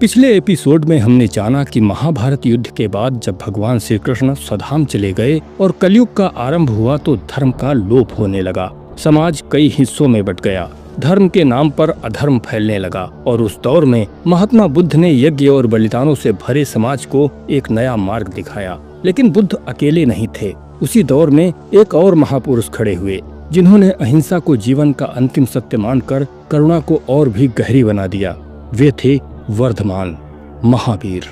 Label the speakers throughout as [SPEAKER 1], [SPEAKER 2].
[SPEAKER 1] पिछले एपिसोड में हमने जाना कि महाभारत युद्ध के बाद जब भगवान श्री कृष्ण स्वधाम चले गए और कलयुग का आरंभ हुआ तो धर्म का लोप होने लगा। समाज कई हिस्सों में बंट गया, धर्म के नाम पर अधर्म फैलने लगा और उस दौर में महात्मा बुद्ध ने यज्ञ और बलिदानों से भरे समाज को एक नया मार्ग दिखाया। लेकिन बुद्ध अकेले नहीं थे। उसी दौर में एक और महापुरुष खड़े हुए जिन्होंने अहिंसा को जीवन का अंतिम सत्य मानकर करुणा को और भी गहरी बना दिया। वे थे वर्धमान महावीर।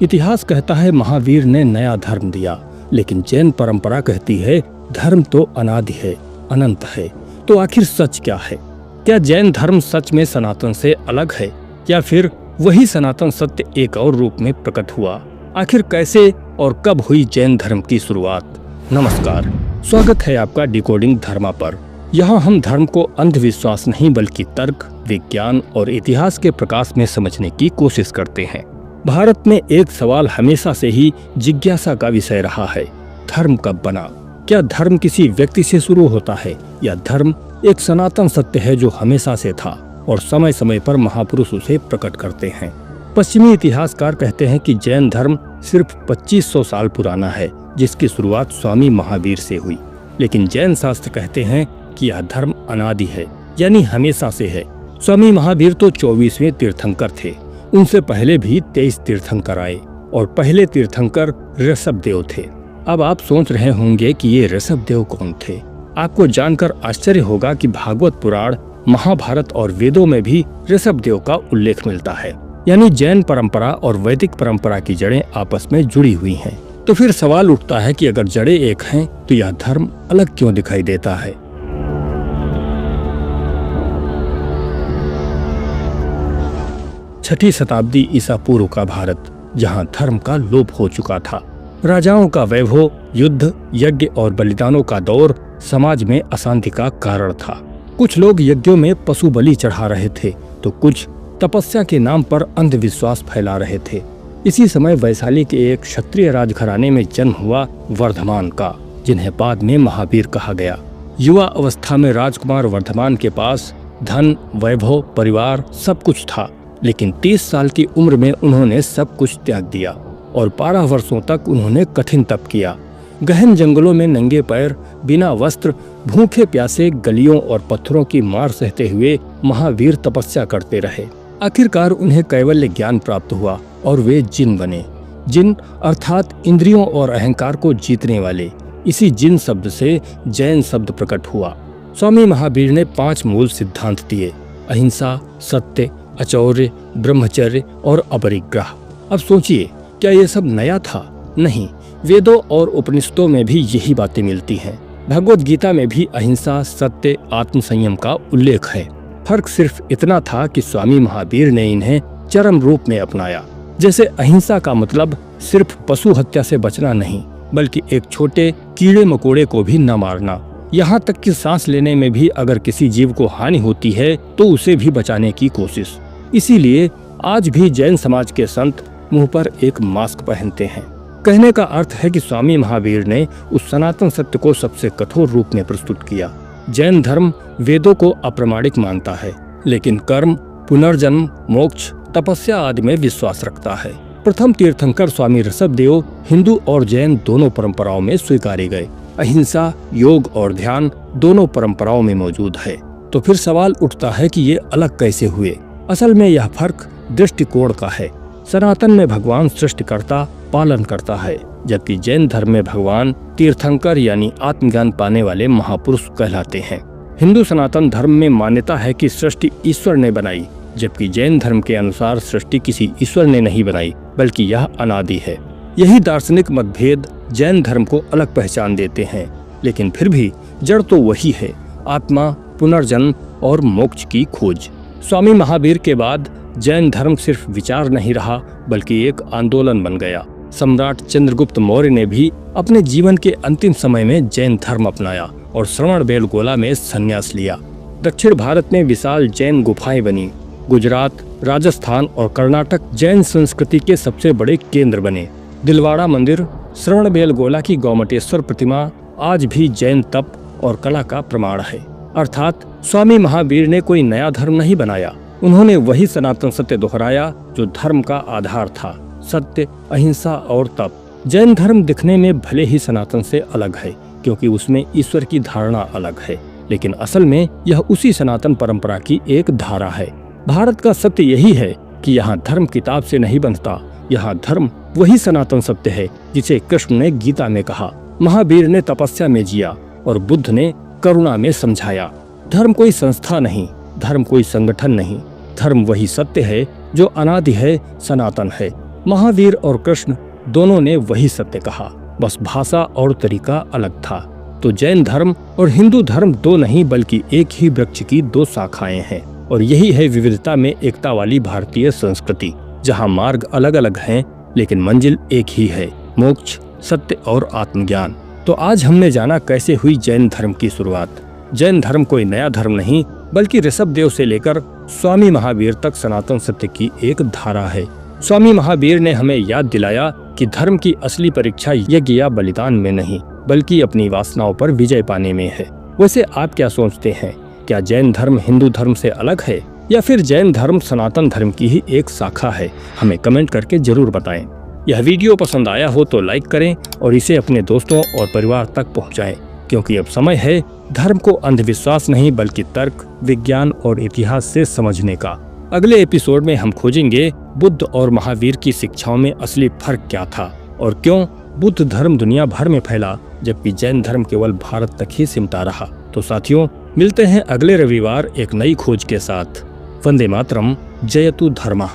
[SPEAKER 1] इतिहास कहता है महावीर ने नया धर्म दिया, लेकिन जैन परंपरा कहती है धर्म तो अनादि है, अनंत है। तो आखिर सच क्या है? क्या जैन धर्म सच में सनातन से अलग है या फिर वही सनातन सत्य एक और रूप में प्रकट हुआ? आखिर कैसे और कब हुई जैन धर्म की शुरुआत? नमस्कार, स्वागत है आपका डिकोडिंग धर्मा पर। यहाँ हम धर्म को अंधविश्वास नहीं बल्कि तर्क, विज्ञान और इतिहास के प्रकाश में समझने की कोशिश करते हैं। भारत में एक सवाल हमेशा से ही जिज्ञासा का विषय रहा है, धर्म कब बना? क्या धर्म किसी व्यक्ति से शुरू होता है या धर्म एक सनातन सत्य है जो हमेशा से था और समय समय पर महापुरुष उसे प्रकट करते हैं? पश्चिमी इतिहासकार कहते हैं कि जैन धर्म सिर्फ 2500 साल पुराना है, जिसकी शुरुआत स्वामी महावीर से हुई। लेकिन जैन शास्त्र कहते हैं कि यह धर्म अनादि है, यानी हमेशा से है। स्वामी महावीर तो 24वें तीर्थंकर थे। उनसे पहले भी 23 तीर्थंकर आए और पहले तीर्थंकर ऋषभदेव थे। अब आप सोच रहे होंगे कि ये ऋषभदेव कौन थे? आपको जानकर आश्चर्य होगा कि भागवत पुराण, महाभारत और वेदों में भी ऋषभदेव का उल्लेख मिलता है। यानी जैन परंपरा और वैदिक परंपरा की जड़ें आपस में जुड़ी हुई हैं। तो फिर सवाल उठता है कि अगर जड़ें एक हैं तो यह धर्म अलग क्यों दिखाई देता है? छठी शताब्दी ईसा पूर्व का भारत, जहां धर्म का लोप हो चुका था। राजाओं का वैभव, युद्ध, यज्ञ और बलिदानों का दौर समाज में अशांति का कारण था। कुछ लोग यज्ञों में पशु बलि चढ़ा रहे थे तो कुछ तपस्या के नाम पर अंधविश्वास फैला रहे थे। इसी समय वैशाली के एक क्षत्रिय राजघराने में जन्म हुआ वर्धमान का, जिन्हें बाद में महावीर कहा गया। युवा अवस्था में राजकुमार वर्धमान के पास धन, वैभव, परिवार सब कुछ था, लेकिन 30 साल की उम्र में उन्होंने सब कुछ त्याग दिया और 12 वर्षों तक उन्होंने कठिन तप किया। गहन जंगलों में नंगे पैर, बिना वस्त्र, भूखे प्यासे गलियों और पत्थरों की मार सहते हुए महावीर तपस्या करते रहे। आखिरकार उन्हें कैवल्य ज्ञान प्राप्त हुआ और वे जिन बने। जिन अर्थात इंद्रियों और अहंकार को जीतने वाले। इसी जिन शब्द से जैन शब्द प्रकट हुआ। स्वामी महावीर ने 5 मूल सिद्धांत दिए: अहिंसा, सत्य, अचौर्य, ब्रह्मचर्य और अपरिग्रह। अब सोचिए, क्या ये सब नया था? नहीं, वेदों और उपनिषदों में भी यही बातें मिलती हैं। भगवत गीता में भी अहिंसा, सत्य, आत्मसंयम का उल्लेख है। फर्क सिर्फ इतना था कि स्वामी महावीर ने इन्हें चरम रूप में अपनाया। जैसे अहिंसा का मतलब सिर्फ पशु हत्या से बचना नहीं, बल्कि एक छोटे कीड़े मकोड़े को भी न मारना। यहाँ तक कि सांस लेने में भी अगर किसी जीव को हानि होती है तो उसे भी बचाने की कोशिश। इसीलिए आज भी जैन समाज के संत मुंह पर एक मास्क पहनते हैं। कहने का अर्थ है कि स्वामी महावीर ने उस सनातन सत्य को सबसे कठोर रूप में प्रस्तुत किया। जैन धर्म वेदों को अप्रामाणिक मानता है, लेकिन कर्म, पुनर्जन्म, मोक्ष, तपस्या आदि में विश्वास रखता है। प्रथम तीर्थंकर स्वामी ऋषभदेव हिंदू और जैन दोनों परंपराओं में स्वीकारे गए। अहिंसा, योग और ध्यान दोनों परंपराओं में मौजूद है। तो फिर सवाल उठता है कि ये अलग कैसे हुए? असल में यह फर्क दृष्टिकोण का है। सनातन में भगवान सृष्टिकर्ता, पालन करता है, जबकि जैन धर्म में भगवान तीर्थंकर यानी आत्मज्ञान पाने वाले महापुरुष कहलाते हैं। हिंदू सनातन धर्म में मान्यता है कि सृष्टि ईश्वर ने बनाई, जबकि जैन धर्म के अनुसार सृष्टि किसी ईश्वर ने नहीं बनाई, बल्कि यह अनादि है। यही दार्शनिक मतभेद जैन धर्म को अलग पहचान देते हैं, लेकिन फिर भी जड़ तो वही है: आत्मा, पुनर्जन्म और मोक्ष की खोज। स्वामी महावीर के बाद जैन धर्म सिर्फ विचार नहीं रहा, बल्कि एक आंदोलन बन गया। सम्राट चंद्रगुप्त मौर्य ने भी अपने जीवन के अंतिम समय में जैन धर्म अपनाया और श्रवणबेलगोला में संन्यास लिया। दक्षिण भारत में विशाल जैन गुफाएं बनी। गुजरात, राजस्थान और कर्नाटक जैन संस्कृति के सबसे बड़े केंद्र बने। दिलवाड़ा मंदिर, श्रवणबेलगोला की गौमटेश्वर प्रतिमा आज भी जैन तप और कला का प्रमाण है। अर्थात स्वामी महावीर ने कोई नया धर्म नहीं बनाया, उन्होंने वही सनातन सत्य दोहराया जो धर्म का आधार था, सत्य, अहिंसा और तप। जैन धर्म दिखने में भले ही सनातन से अलग है क्योंकि उसमें ईश्वर की धारणा अलग है, लेकिन असल में यह उसी सनातन परंपरा की एक धारा है। भारत का सत्य यही है कि यहाँ धर्म किताब से नहीं बनता, यहाँ धर्म वही सनातन सत्य है जिसे कृष्ण ने गीता में कहा, महावीर ने तपस्या में जिया और बुद्ध ने करुणा में समझाया। धर्म कोई संस्था नहीं, धर्म कोई संगठन नहीं, धर्म वही सत्य है जो अनादि है, सनातन है। महावीर और कृष्ण दोनों ने वही सत्य कहा, बस भाषा और तरीका अलग था। तो जैन धर्म और हिंदू धर्म दो नहीं बल्कि एक ही वृक्ष की दो शाखाएं हैं, और यही है विविधता में एकता वाली भारतीय संस्कृति, जहां मार्ग अलग अलग हैं लेकिन मंजिल एक ही है, मोक्ष, सत्य और आत्मज्ञान। तो आज हमने जाना कैसे हुई जैन धर्म की शुरुआत। जैन धर्म कोई नया धर्म नहीं बल्कि ऋषभदेव से लेकर स्वामी महावीर तक सनातन सत्य की एक धारा है। स्वामी महावीर ने हमें याद दिलाया कि धर्म की असली परीक्षा यज्ञ या बलिदान में नहीं बल्कि अपनी वासनाओं पर विजय पाने में है। वैसे आप क्या सोचते हैं, क्या जैन धर्म हिंदू धर्म से अलग है या फिर जैन धर्म सनातन धर्म की ही एक शाखा है? हमें कमेंट करके जरूर बताएं। यह वीडियो पसंद आया हो तो लाइक करें और इसे अपने दोस्तों और परिवार तक पहुंचाएं, क्योंकि अब समय है धर्म को अंधविश्वास नहीं बल्कि तर्क, विज्ञान और इतिहास से समझने का। अगले एपिसोड में हम खोजेंगे बुद्ध और महावीर की शिक्षाओं में असली फर्क क्या था और क्यों बुद्ध धर्म दुनिया भर में फैला जबकि जैन धर्म केवल भारत तक ही सिमटा रहा। तो साथियों, मिलते हैं अगले रविवार एक नई खोज के साथ। वंदे मातरम, जयतु धर्मा।